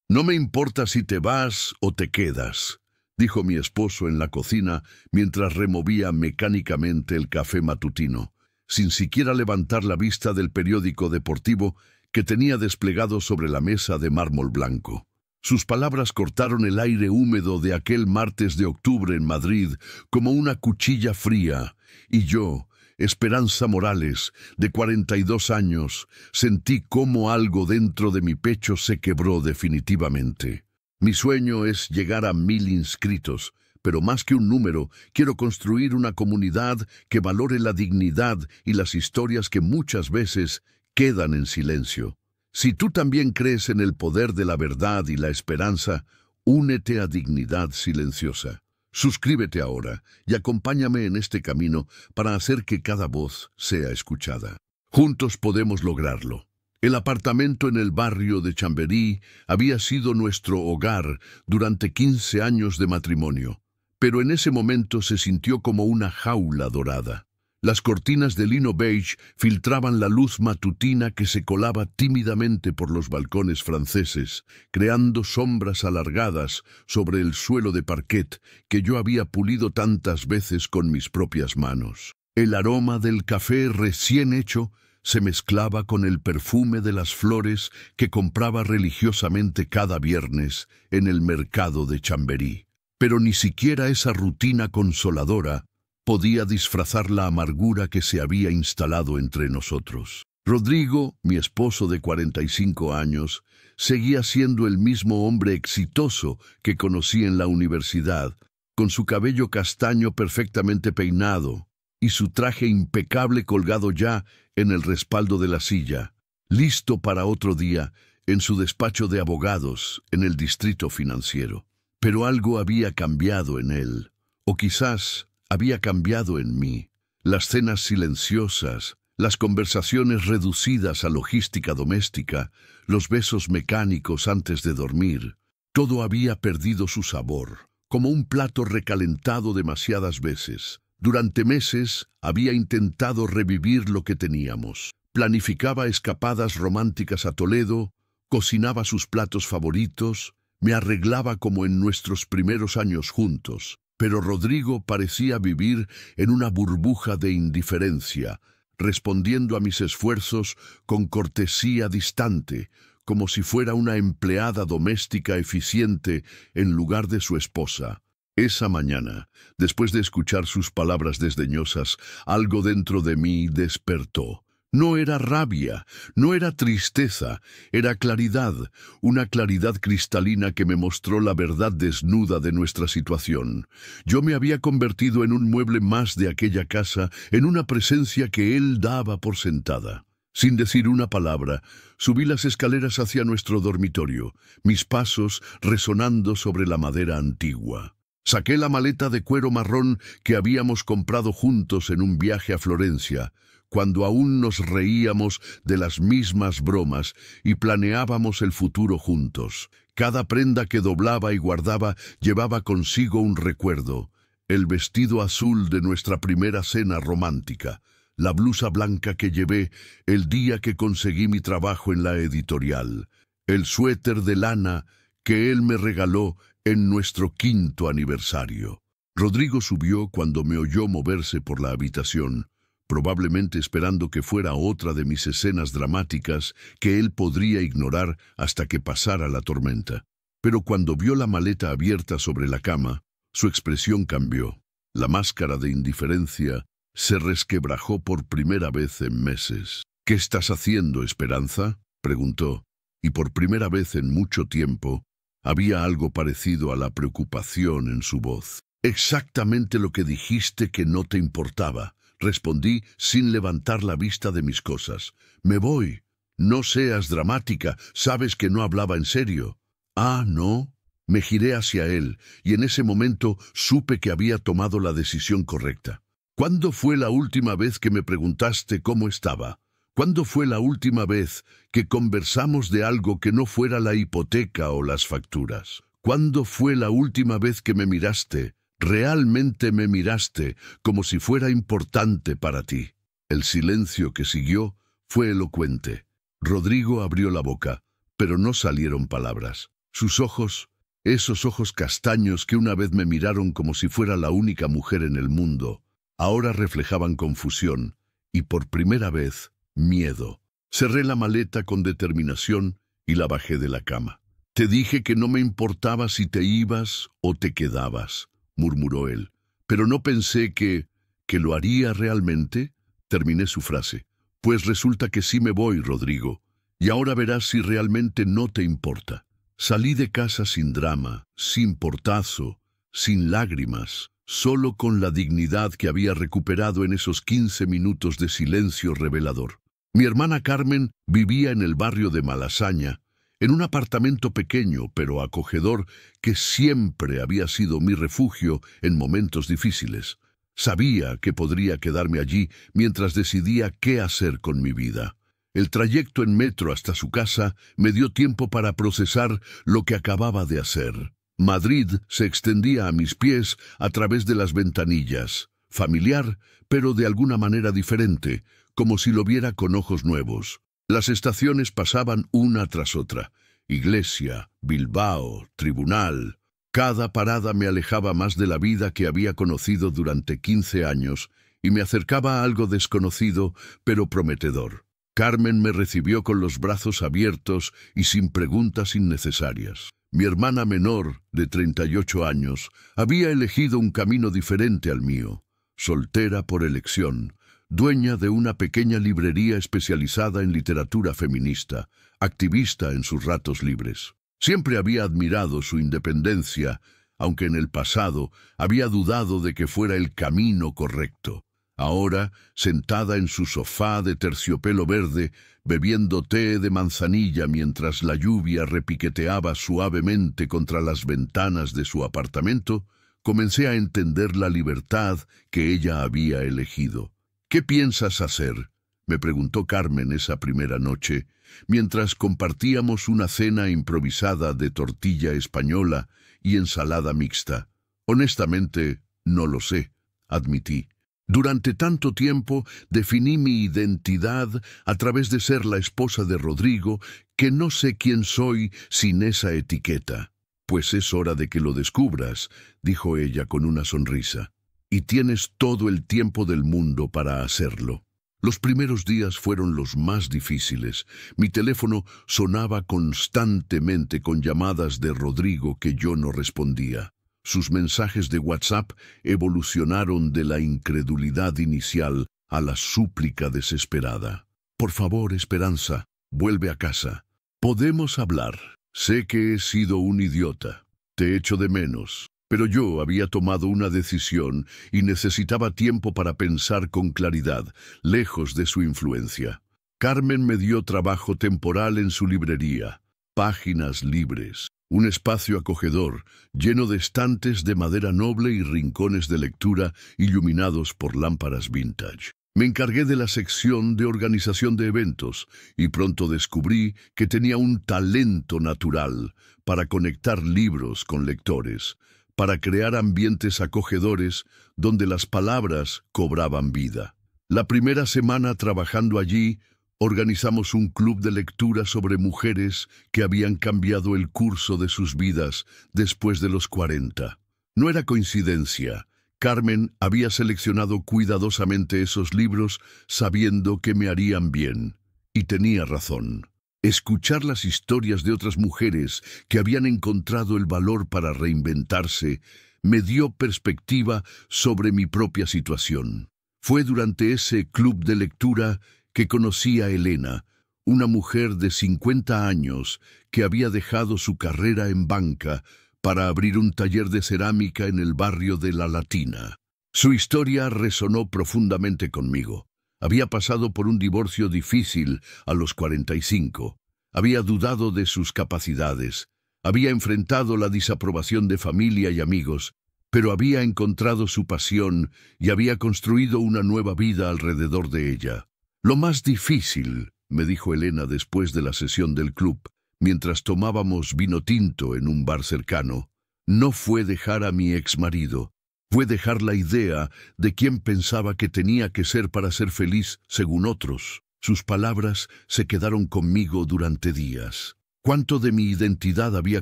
No me importa si te vas o te quedas, dijo mi esposo en la cocina mientras removía mecánicamente el café matutino, sin siquiera levantar la vista del periódico deportivo que tenía desplegado sobre la mesa de mármol blanco. Sus palabras cortaron el aire húmedo de aquel martes de octubre en Madrid como una cuchilla fría, y yo, Esperanza Morales, de 42 años, sentí cómo algo dentro de mi pecho se quebró definitivamente. Mi sueño es llegar a 1000 inscritos, pero más que un número, quiero construir una comunidad que valore la dignidad y las historias que muchas veces quedan en silencio. Si tú también crees en el poder de la verdad y la esperanza, únete a Dignidad Silenciosa. Suscríbete ahora y acompáñame en este camino para hacer que cada voz sea escuchada. Juntos podemos lograrlo. El apartamento en el barrio de Chamberí había sido nuestro hogar durante 15 años de matrimonio, pero en ese momento se sintió como una jaula dorada. Las cortinas de lino beige filtraban la luz matutina que se colaba tímidamente por los balcones franceses, creando sombras alargadas sobre el suelo de parquet que yo había pulido tantas veces con mis propias manos. El aroma del café recién hecho se mezclaba con el perfume de las flores que compraba religiosamente cada viernes en el mercado de Chamberí. Pero ni siquiera esa rutina consoladora podía disfrazar la amargura que se había instalado entre nosotros. Rodrigo, mi esposo de 45 años, seguía siendo el mismo hombre exitoso que conocí en la universidad, con su cabello castaño perfectamente peinado y su traje impecable colgado ya en el respaldo de la silla, listo para otro día en su despacho de abogados en el distrito financiero. Pero algo había cambiado en él, o quizás había cambiado en mí. Las cenas silenciosas, las conversaciones reducidas a logística doméstica, los besos mecánicos antes de dormir, todo había perdido su sabor, como un plato recalentado demasiadas veces. Durante meses había intentado revivir lo que teníamos. Planificaba escapadas románticas a Toledo, cocinaba sus platos favoritos, me arreglaba como en nuestros primeros años juntos. Pero Rodrigo parecía vivir en una burbuja de indiferencia, respondiendo a mis esfuerzos con cortesía distante, como si fuera una empleada doméstica eficiente en lugar de su esposa. Esa mañana, después de escuchar sus palabras desdeñosas, algo dentro de mí despertó. No era rabia, no era tristeza, era claridad, una claridad cristalina que me mostró la verdad desnuda de nuestra situación. Yo me había convertido en un mueble más de aquella casa, en una presencia que él daba por sentada. Sin decir una palabra, subí las escaleras hacia nuestro dormitorio, mis pasos resonando sobre la madera antigua. Saqué la maleta de cuero marrón que habíamos comprado juntos en un viaje a Florencia, cuando aún nos reíamos de las mismas bromas y planeábamos el futuro juntos. Cada prenda que doblaba y guardaba llevaba consigo un recuerdo: el vestido azul de nuestra primera cena romántica, la blusa blanca que llevé el día que conseguí mi trabajo en la editorial, el suéter de lana que él me regaló en nuestro 5º aniversario. Rodrigo subió cuando me oyó moverse por la habitación, probablemente esperando que fuera otra de mis escenas dramáticas que él podría ignorar hasta que pasara la tormenta. Pero cuando vio la maleta abierta sobre la cama, su expresión cambió. La máscara de indiferencia se resquebrajó por primera vez en meses. «¿Qué estás haciendo, Esperanza?», preguntó, y por primera vez en mucho tiempo había algo parecido a la preocupación en su voz. «Exactamente lo que dijiste que no te importaba», respondí sin levantar la vista de mis cosas. «Me voy». «No seas dramática, sabes que no hablaba en serio». «Ah, ¿no?». Me giré hacia él, y en ese momento supe que había tomado la decisión correcta. «¿Cuándo fue la última vez que me preguntaste cómo estaba? ¿Cuándo fue la última vez que conversamos de algo que no fuera la hipoteca o las facturas? ¿Cuándo fue la última vez que me miraste? Realmente me miraste, como si fuera importante para ti». El silencio que siguió fue elocuente. Rodrigo abrió la boca, pero no salieron palabras. Sus ojos, esos ojos castaños que una vez me miraron como si fuera la única mujer en el mundo, ahora reflejaban confusión y por primera vez miedo. Cerré la maleta con determinación y la bajé de la cama. «Te dije que no me importaba si te ibas o te quedabas», murmuró él. «Pero no pensé que lo haría realmente». Terminé su frase. «Pues resulta que sí me voy, Rodrigo, y ahora verás si realmente no te importa». Salí de casa sin drama, sin portazo, sin lágrimas, solo con la dignidad que había recuperado en esos 15 minutos de silencio revelador. Mi hermana Carmen vivía en el barrio de Malasaña, en un apartamento pequeño pero acogedor que siempre había sido mi refugio en momentos difíciles. Sabía que podría quedarme allí mientras decidía qué hacer con mi vida. El trayecto en metro hasta su casa me dio tiempo para procesar lo que acababa de hacer. Madrid se extendía a mis pies a través de las ventanillas, familiar, pero de alguna manera diferente, como si lo viera con ojos nuevos. Las estaciones pasaban una tras otra. Iglesia, Bilbao, Tribunal. Cada parada me alejaba más de la vida que había conocido durante 15 años y me acercaba a algo desconocido, pero prometedor. Carmen me recibió con los brazos abiertos y sin preguntas innecesarias. Mi hermana menor, de 38 años, había elegido un camino diferente al mío. Soltera por elección, dueña de una pequeña librería especializada en literatura feminista, activista en sus ratos libres. Siempre había admirado su independencia, aunque en el pasado había dudado de que fuera el camino correcto. Ahora, sentada en su sofá de terciopelo verde, bebiendo té de manzanilla mientras la lluvia repiqueteaba suavemente contra las ventanas de su apartamento, comencé a entender la libertad que ella había elegido. «¿Qué piensas hacer?», me preguntó Carmen esa primera noche, mientras compartíamos una cena improvisada de tortilla española y ensalada mixta. «Honestamente, no lo sé», admití. Durante tanto tiempo definí mi identidad a través de ser la esposa de Rodrigo, que no sé quién soy sin esa etiqueta. «Pues es hora de que lo descubras», dijo ella con una sonrisa. «Y tienes todo el tiempo del mundo para hacerlo». Los primeros días fueron los más difíciles. Mi teléfono sonaba constantemente con llamadas de Rodrigo que yo no respondía. Sus mensajes de WhatsApp evolucionaron de la incredulidad inicial a la súplica desesperada. «Por favor, Esperanza, vuelve a casa. Podemos hablar. Sé que he sido un idiota. Te echo de menos». Pero yo había tomado una decisión y necesitaba tiempo para pensar con claridad, lejos de su influencia. Carmen me dio trabajo temporal en su librería, páginas libres, un espacio acogedor, lleno de estantes de madera noble y rincones de lectura iluminados por lámparas vintage. Me encargué de la sección de organización de eventos y pronto descubrí que tenía un talento natural para conectar libros con lectores, para crear ambientes acogedores donde las palabras cobraban vida. La primera semana trabajando allí, organizamos un club de lectura sobre mujeres que habían cambiado el curso de sus vidas después de los 40. No era coincidencia. Carmen había seleccionado cuidadosamente esos libros sabiendo que me harían bien. Y tenía razón. Escuchar las historias de otras mujeres que habían encontrado el valor para reinventarse me dio perspectiva sobre mi propia situación. Fue durante ese club de lectura que conocí a Elena, una mujer de 50 años que había dejado su carrera en banca para abrir un taller de cerámica en el barrio de La Latina. Su historia resonó profundamente conmigo. Había pasado por un divorcio difícil a los 45. Había dudado de sus capacidades. Había enfrentado la desaprobación de familia y amigos, pero había encontrado su pasión y había construido una nueva vida alrededor de ella. «Lo más difícil», me dijo Elena después de la sesión del club, mientras tomábamos vino tinto en un bar cercano, «no fue dejar a mi exmarido. Fue dejar la idea de quién pensaba que tenía que ser para ser feliz según otros». Sus palabras se quedaron conmigo durante días. Cuánto de mi identidad había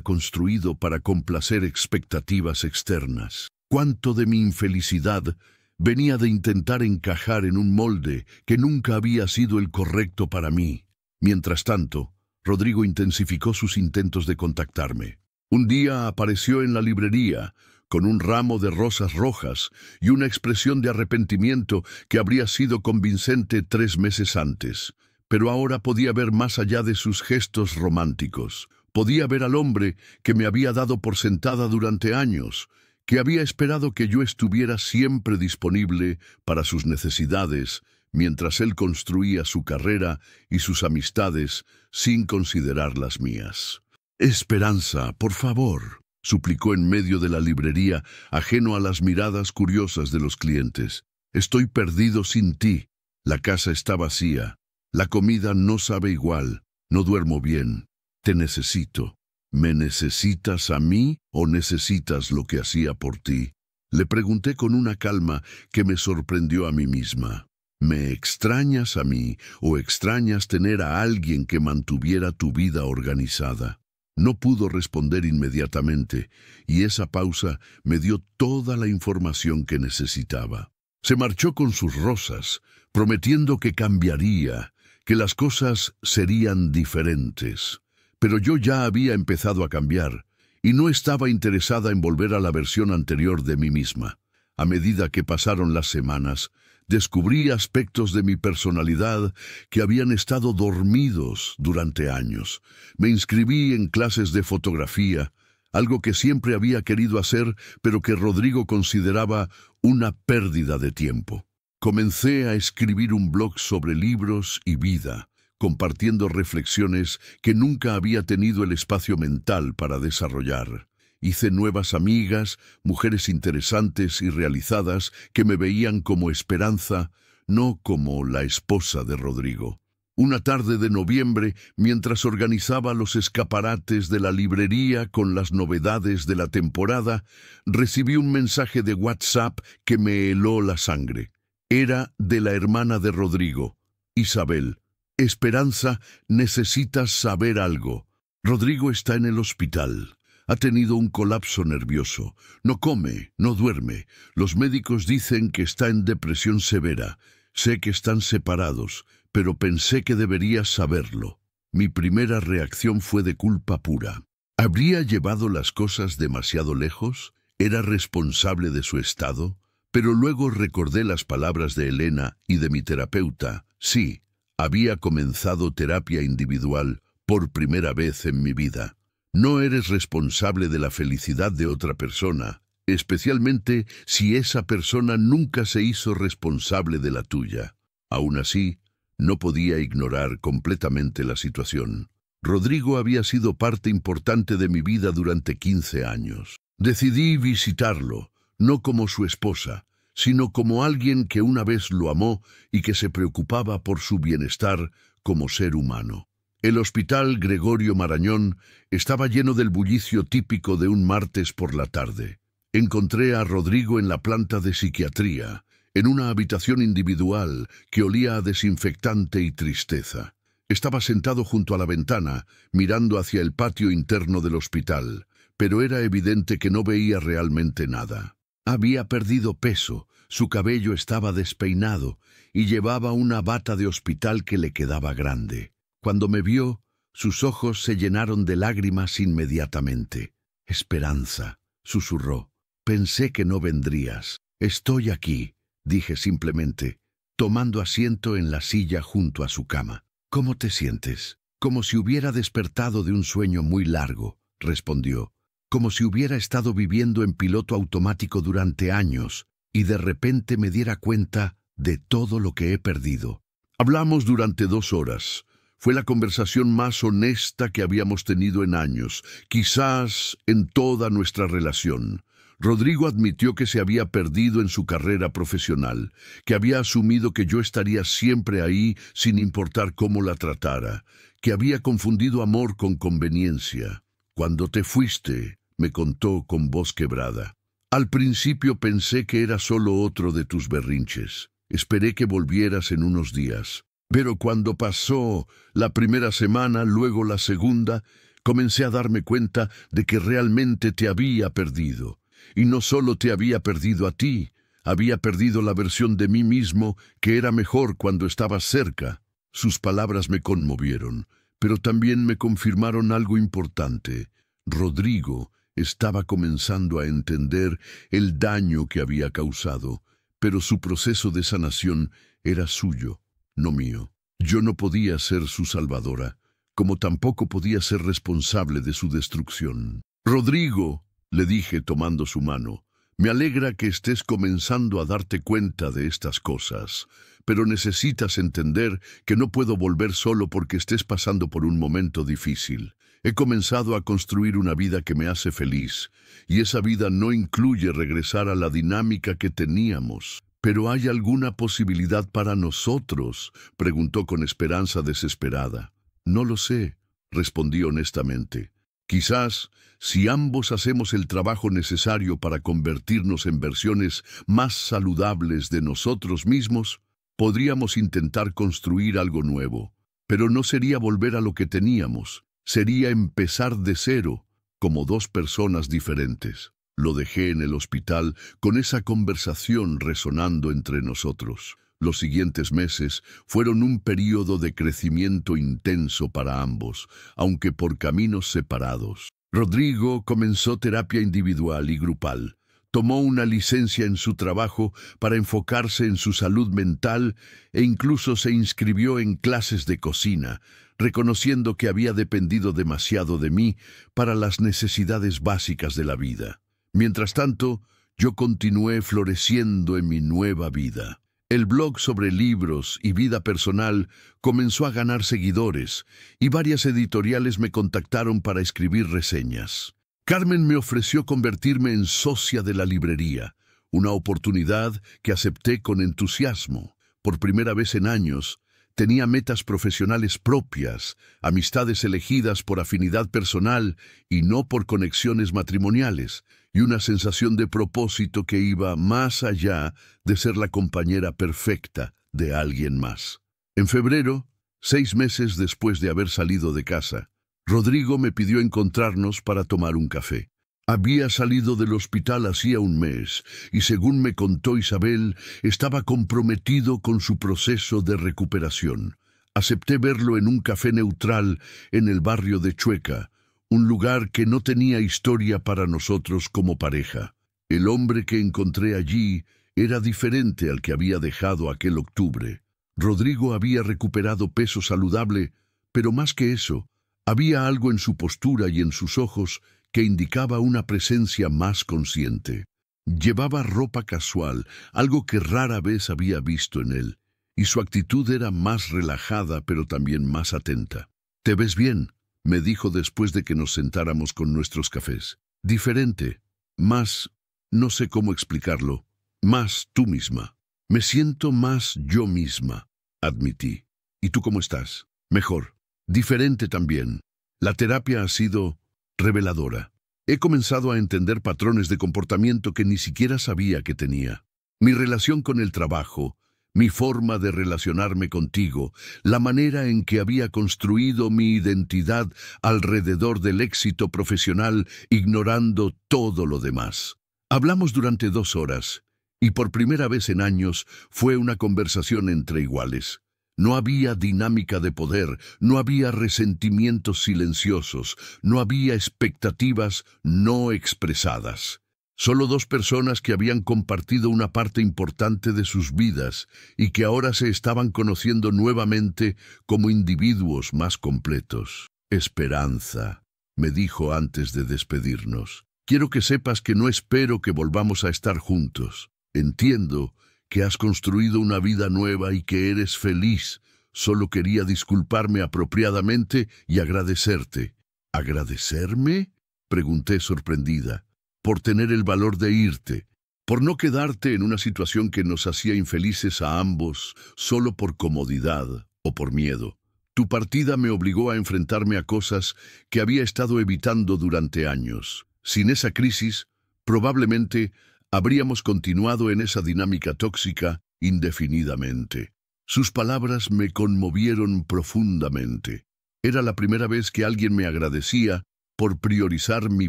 construido para complacer expectativas externas. Cuánto de mi infelicidad venía de intentar encajar en un molde que nunca había sido el correcto para mí. Mientras tanto, Rodrigo intensificó sus intentos de contactarme. Un día apareció en la librería con un ramo de rosas rojas y una expresión de arrepentimiento que habría sido convincente 3 meses antes. Pero ahora podía ver más allá de sus gestos románticos. Podía ver al hombre que me había dado por sentada durante años, que había esperado que yo estuviera siempre disponible para sus necesidades, mientras él construía su carrera y sus amistades sin considerar las mías. «Esperanza, por favor», suplicó en medio de la librería, ajeno a las miradas curiosas de los clientes. «Estoy perdido sin ti. La casa está vacía. La comida no sabe igual. No duermo bien. Te necesito». «¿Me necesitas a mí o necesitas lo que hacía por ti?», le pregunté con una calma que me sorprendió a mí misma. «¿Me extrañas a mí o extrañas tener a alguien que mantuviera tu vida organizada?». No pudo responder inmediatamente, y esa pausa me dio toda la información que necesitaba. Se marchó con sus rosas, prometiendo que cambiaría, que las cosas serían diferentes. Pero yo ya había empezado a cambiar, y no estaba interesada en volver a la versión anterior de mí misma. A medida que pasaron las semanas, descubrí aspectos de mi personalidad que habían estado dormidos durante años. Me inscribí en clases de fotografía, algo que siempre había querido hacer, pero que Rodrigo consideraba una pérdida de tiempo. Comencé a escribir un blog sobre libros y vida, compartiendo reflexiones que nunca había tenido el espacio mental para desarrollar. Hice nuevas amigas, mujeres interesantes y realizadas que me veían como Esperanza, no como la esposa de Rodrigo. Una tarde de noviembre, mientras organizaba los escaparates de la librería con las novedades de la temporada, recibí un mensaje de WhatsApp que me heló la sangre. Era de la hermana de Rodrigo, Isabel. «Esperanza, necesitas saber algo. Rodrigo está en el hospital. Ha tenido un colapso nervioso. No come, no duerme. Los médicos dicen que está en depresión severa. Sé que están separados, pero pensé que deberías saberlo». Mi primera reacción fue de culpa pura. ¿Habría llevado las cosas demasiado lejos? ¿Era responsable de su estado? Pero luego recordé las palabras de Elena y de mi terapeuta. Sí, había comenzado terapia individual por primera vez en mi vida. No eres responsable de la felicidad de otra persona, especialmente si esa persona nunca se hizo responsable de la tuya. Aún así, no podía ignorar completamente la situación. Rodrigo había sido parte importante de mi vida durante 15 años. Decidí visitarlo, no como su esposa, sino como alguien que una vez lo amó y que se preocupaba por su bienestar como ser humano. El Hospital Gregorio Marañón estaba lleno del bullicio típico de un martes por la tarde. Encontré a Rodrigo en la planta de psiquiatría, en una habitación individual que olía a desinfectante y tristeza. Estaba sentado junto a la ventana, mirando hacia el patio interno del hospital, pero era evidente que no veía realmente nada. Había perdido peso, su cabello estaba despeinado y llevaba una bata de hospital que le quedaba grande. Cuando me vio, sus ojos se llenaron de lágrimas inmediatamente. «Esperanza», susurró. «Pensé que no vendrías». «Estoy aquí», dije simplemente, tomando asiento en la silla junto a su cama. «¿Cómo te sientes?» «Como si hubiera despertado de un sueño muy largo», respondió. «Como si hubiera estado viviendo en piloto automático durante años y de repente me diera cuenta de todo lo que he perdido». Hablamos durante 2 horas. Fue la conversación más honesta que habíamos tenido en años, quizás en toda nuestra relación. Rodrigo admitió que se había perdido en su carrera profesional, que había asumido que yo estaría siempre ahí sin importar cómo la tratara, que había confundido amor con conveniencia. «Cuando te fuiste», me contó con voz quebrada, «al principio pensé que era solo otro de tus berrinches. Esperé que volvieras en unos días. Pero cuando pasó la primera semana, luego la segunda, comencé a darme cuenta de que realmente te había perdido. Y no solo te había perdido a ti, había perdido la versión de mí mismo que era mejor cuando estabas cerca. Sus palabras me conmovieron, pero también me confirmaron algo importante. Rodrigo estaba comenzando a entender el daño que había causado, pero su proceso de sanación era suyo, no mío. Yo no podía ser su salvadora, como tampoco podía ser responsable de su destrucción. Rodrigo, le dije tomando su mano, me alegra que estés comenzando a darte cuenta de estas cosas, pero necesitas entender que no puedo volver solo porque estés pasando por un momento difícil. He comenzado a construir una vida que me hace feliz, y esa vida no incluye regresar a la dinámica que teníamos. ¿Pero hay alguna posibilidad para nosotros?, preguntó con esperanza desesperada. No lo sé, respondí honestamente. Quizás, si ambos hacemos el trabajo necesario para convertirnos en versiones más saludables de nosotros mismos, podríamos intentar construir algo nuevo. Pero no sería volver a lo que teníamos, sería empezar de cero, como dos personas diferentes. Lo dejé en el hospital con esa conversación resonando entre nosotros. Los siguientes meses fueron un período de crecimiento intenso para ambos, aunque por caminos separados. Rodrigo comenzó terapia individual y grupal. Tomó una licencia en su trabajo para enfocarse en su salud mental e incluso se inscribió en clases de cocina, reconociendo que había dependido demasiado de mí para las necesidades básicas de la vida. Mientras tanto, yo continué floreciendo en mi nueva vida. El blog sobre libros y vida personal comenzó a ganar seguidores y varias editoriales me contactaron para escribir reseñas. Carmen me ofreció convertirme en socia de la librería, una oportunidad que acepté con entusiasmo. Por primera vez en años, tenía metas profesionales propias, amistades elegidas por afinidad personal y no por conexiones matrimoniales, y una sensación de propósito que iba más allá de ser la compañera perfecta de alguien más. En febrero, 6 meses después de haber salido de casa, Rodrigo me pidió encontrarnos para tomar un café. Había salido del hospital hacía un mes y, según me contó Isabel, estaba comprometido con su proceso de recuperación. Acepté verlo en un café neutral en el barrio de Chueca, un lugar que no tenía historia para nosotros como pareja. El hombre que encontré allí era diferente al que había dejado aquel octubre. Rodrigo había recuperado peso saludable, pero más que eso, había algo en su postura y en sus ojos que indicaba una presencia más consciente. Llevaba ropa casual, algo que rara vez había visto en él, y su actitud era más relajada pero también más atenta. «¿Te ves bien?», me dijo después de que nos sentáramos con nuestros cafés. «Diferente, más, no sé cómo explicarlo, más tú misma». «Me siento más yo misma», admití. «¿Y tú cómo estás?» «Mejor. Diferente también. La terapia ha sido reveladora. He comenzado a entender patrones de comportamiento que ni siquiera sabía que tenía. Mi relación con el trabajo, mi forma de relacionarme contigo, la manera en que había construido mi identidad alrededor del éxito profesional, ignorando todo lo demás. Hablamos durante 2 horas, y por primera vez en años fue una conversación entre iguales. No había dinámica de poder, no había resentimientos silenciosos, no había expectativas no expresadas. Solo 2 personas que habían compartido una parte importante de sus vidas y que ahora se estaban conociendo nuevamente como individuos más completos. «Esperanza», me dijo antes de despedirnos. «Quiero que sepas que no espero que volvamos a estar juntos. Entiendo que has construido una vida nueva y que eres feliz. Solo quería disculparme apropiadamente y agradecerte». «¿Agradecerme?», pregunté sorprendida. «Por tener el valor de irte, por no quedarte en una situación que nos hacía infelices a ambos solo por comodidad o por miedo. Tu partida me obligó a enfrentarme a cosas que había estado evitando durante años. Sin esa crisis, probablemente habríamos continuado en esa dinámica tóxica indefinidamente». Sus palabras me conmovieron profundamente. Era la primera vez que alguien me agradecía por priorizar mi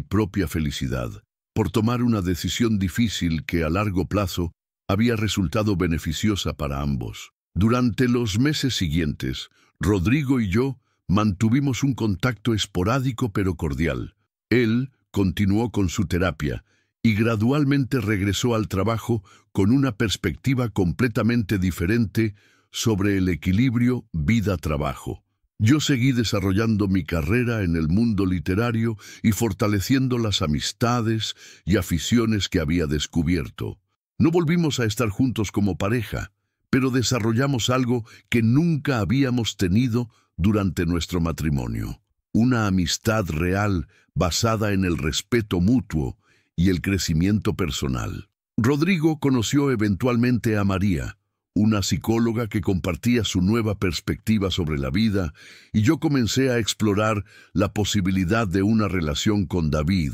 propia felicidad, por tomar una decisión difícil que a largo plazo había resultado beneficiosa para ambos. Durante los meses siguientes, Rodrigo y yo mantuvimos un contacto esporádico pero cordial. Él continuó con su terapia y gradualmente regresó al trabajo con una perspectiva completamente diferente sobre el equilibrio vida-trabajo. Yo seguí desarrollando mi carrera en el mundo literario y fortaleciendo las amistades y aficiones que había descubierto. No volvimos a estar juntos como pareja, pero desarrollamos algo que nunca habíamos tenido durante nuestro matrimonio. Una amistad real basada en el respeto mutuo y el crecimiento personal. Rodrigo conoció eventualmente a María, una psicóloga que compartía su nueva perspectiva sobre la vida, y yo comencé a explorar la posibilidad de una relación con David,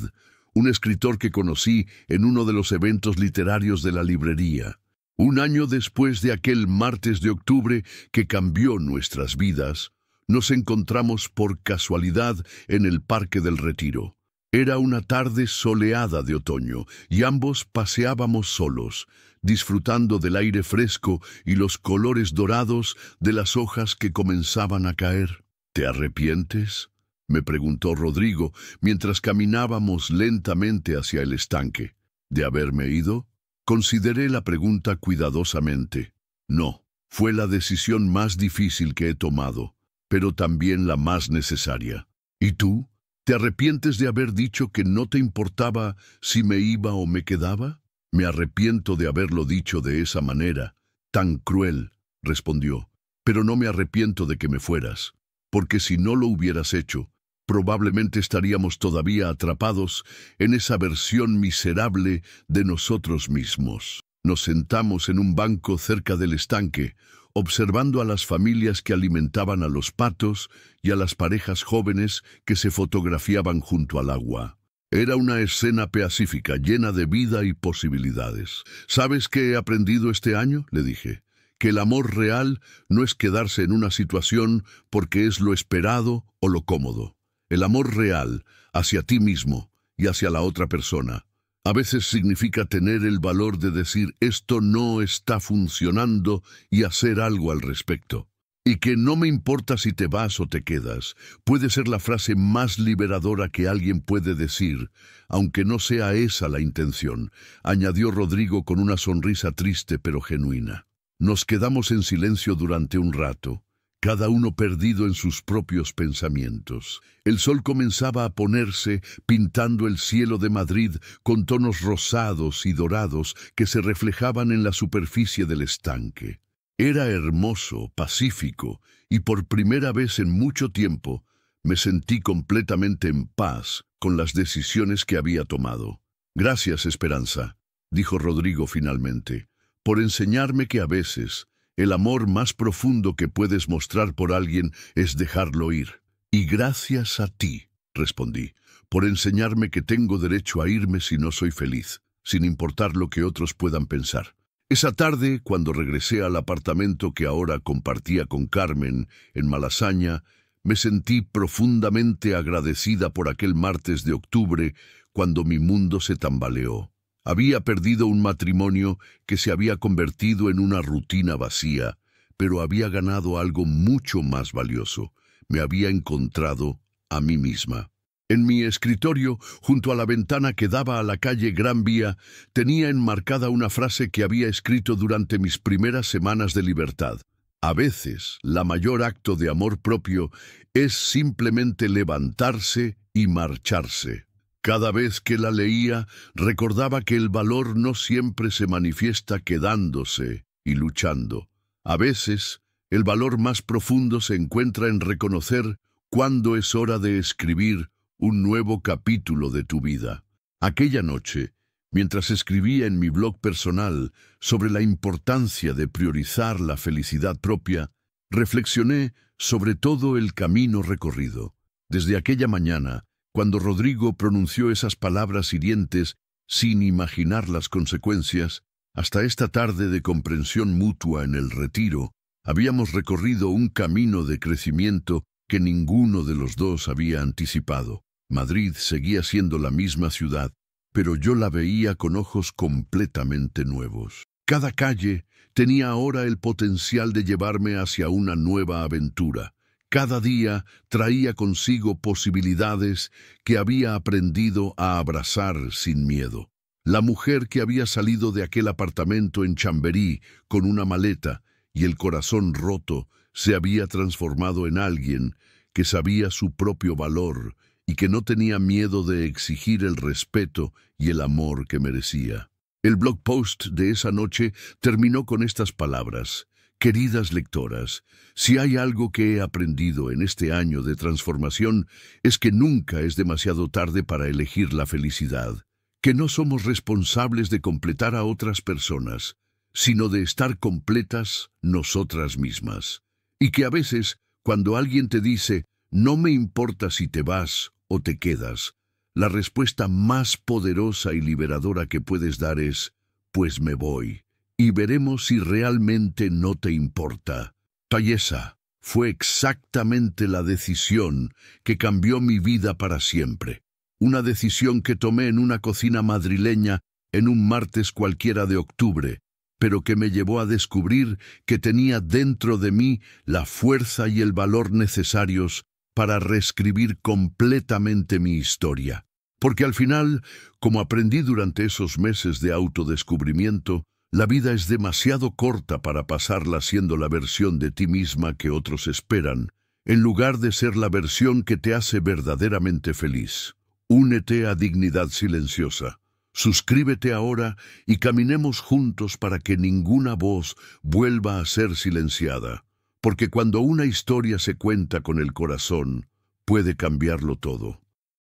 un escritor que conocí en uno de los eventos literarios de la librería. Un año después de aquel martes de octubre que cambió nuestras vidas, nos encontramos por casualidad en el Parque del Retiro. Era una tarde soleada de otoño y ambos paseábamos solos, disfrutando del aire fresco y los colores dorados de las hojas que comenzaban a caer. ¿Te arrepientes?, me preguntó Rodrigo mientras caminábamos lentamente hacia el estanque. ¿De haberme ido? Consideré la pregunta cuidadosamente. No, fue la decisión más difícil que he tomado, pero también la más necesaria. ¿Y tú? ¿Te arrepientes de haber dicho que no te importaba si me iba o me quedaba? Me arrepiento de haberlo dicho de esa manera, tan cruel, respondió, pero no me arrepiento de que me fueras, porque si no lo hubieras hecho, probablemente estaríamos todavía atrapados en esa versión miserable de nosotros mismos. Nos sentamos en un banco cerca del estanque, observando a las familias que alimentaban a los patos y a las parejas jóvenes que se fotografiaban junto al agua. Era una escena pacífica, llena de vida y posibilidades. ¿Sabes qué he aprendido este año?, le dije. Que el amor real no es quedarse en una situación porque es lo esperado o lo cómodo. El amor real hacia ti mismo y hacia la otra persona a veces significa tener el valor de decir esto no está funcionando y hacer algo al respecto. Y que no me importa si te vas o te quedas, puede ser la frase más liberadora que alguien puede decir, aunque no sea esa la intención, añadió Rodrigo con una sonrisa triste pero genuina. Nos quedamos en silencio durante un rato, cada uno perdido en sus propios pensamientos. El sol comenzaba a ponerse, pintando el cielo de Madrid con tonos rosados y dorados que se reflejaban en la superficie del estanque. Era hermoso, pacífico, y por primera vez en mucho tiempo me sentí completamente en paz con las decisiones que había tomado. Gracias, Esperanza, dijo Rodrigo finalmente, por enseñarme que a veces el amor más profundo que puedes mostrar por alguien es dejarlo ir. Y gracias a ti, respondí, por enseñarme que tengo derecho a irme si no soy feliz, sin importar lo que otros puedan pensar. Esa tarde, cuando regresé al apartamento que ahora compartía con Carmen en Malasaña, me sentí profundamente agradecida por aquel martes de octubre cuando mi mundo se tambaleó. Había perdido un matrimonio que se había convertido en una rutina vacía, pero había ganado algo mucho más valioso. Me había encontrado a mí misma. En mi escritorio, junto a la ventana que daba a la calle Gran Vía, tenía enmarcada una frase que había escrito durante mis primeras semanas de libertad. A veces, la mayor acto de amor propio es simplemente levantarse y marcharse. Cada vez que la leía, recordaba que el valor no siempre se manifiesta quedándose y luchando. A veces, el valor más profundo se encuentra en reconocer cuándo es hora de escribir un nuevo capítulo de tu vida. Aquella noche, mientras escribía en mi blog personal sobre la importancia de priorizar la felicidad propia, reflexioné sobre todo el camino recorrido. Desde aquella mañana, cuando Rodrigo pronunció esas palabras hirientes sin imaginar las consecuencias, hasta esta tarde de comprensión mutua en el retiro, Habíamos recorrido un camino de crecimiento que ninguno de los dos había anticipado. Madrid seguía siendo la misma ciudad, pero yo la veía con ojos completamente nuevos. Cada calle tenía ahora el potencial de llevarme hacia una nueva aventura. Cada día traía consigo posibilidades que había aprendido a abrazar sin miedo. La mujer que había salido de aquel apartamento en Chamberí con una maleta y el corazón roto se había transformado en alguien que sabía su propio valor y que no tenía miedo de exigir el respeto y el amor que merecía. El blog post de esa noche terminó con estas palabras: queridas lectoras, si hay algo que he aprendido en este año de transformación es que nunca es demasiado tarde para elegir la felicidad, que no somos responsables de completar a otras personas, sino de estar completas nosotras mismas. Y que a veces, cuando alguien te dice, no me importa si te vas o te quedas, la respuesta más poderosa y liberadora que puedes dar es, pues me voy, y veremos si realmente no te importa. Esa fue exactamente la decisión que cambió mi vida para siempre. Una decisión que tomé en una cocina madrileña en un martes cualquiera de octubre, pero que me llevó a descubrir que tenía dentro de mí la fuerza y el valor necesarios para reescribir completamente mi historia. Porque al final, como aprendí durante esos meses de autodescubrimiento, la vida es demasiado corta para pasarla siendo la versión de ti misma que otros esperan, en lugar de ser la versión que te hace verdaderamente feliz. Únete a Dignidad Silenciosa. Suscríbete ahora y caminemos juntos para que ninguna voz vuelva a ser silenciada. Porque cuando una historia se cuenta con el corazón, puede cambiarlo todo.